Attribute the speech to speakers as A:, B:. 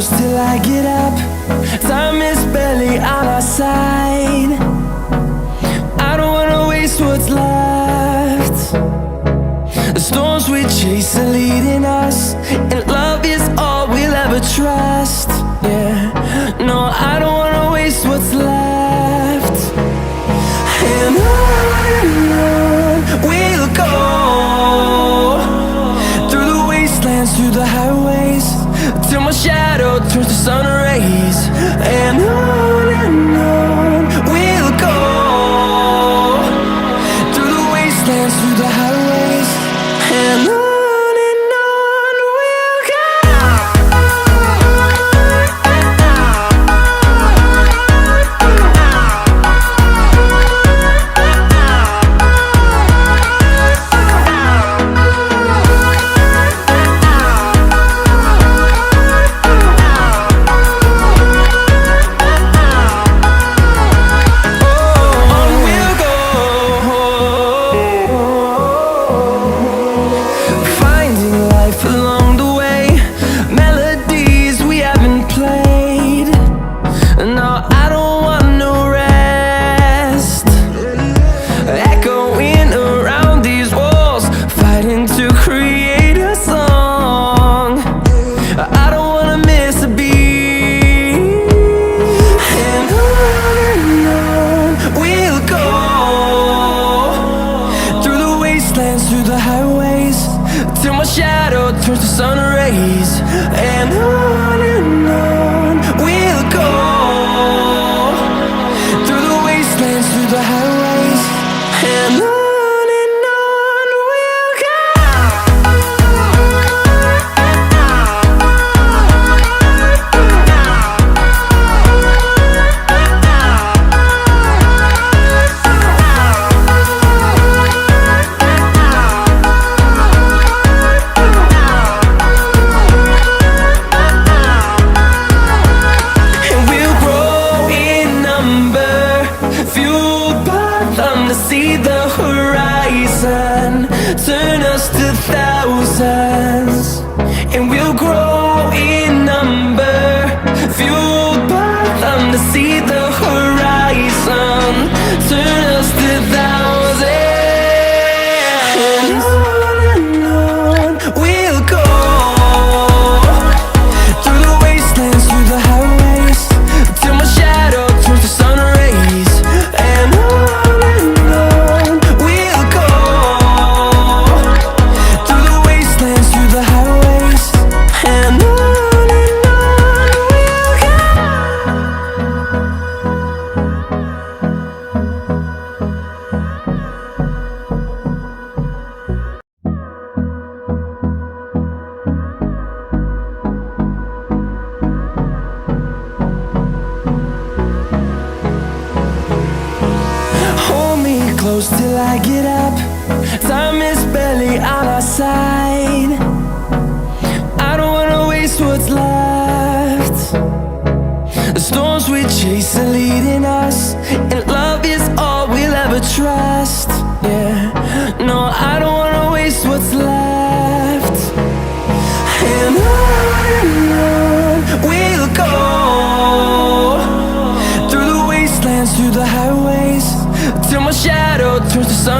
A: close till I get up. Time is barely on our side. I don't wanna waste what's left. The storms we chase are leading us, and love is all we'll ever trust. Yeah, no, I don't wanna waste what's left. And on we'll go, through the wastelands, through the highways, till my shadow turns to sun rays. And on we'll go, through the wastelands, through the highways, and on we'll go. Through the highways, till my shadow turns to sun rays. And on we'll go, through the wastelands, through the highways, and on we'll go. See the horizon, turn us to thousands, and we'll grow in number, fueled by them. To see the horizon, turn us to thousands, and on we'll go, through the wastelands, through the highways, till my shadow turns to sun rays. And close till I get up. Time is barely on our side. I don't wanna waste what's left. The storms we chase are leading us, and love is all we'll ever trust. Yeah, no, I don't wanna waste what's left. And on we'll go, through the wastelands, through the highways, till my shadow turns to sun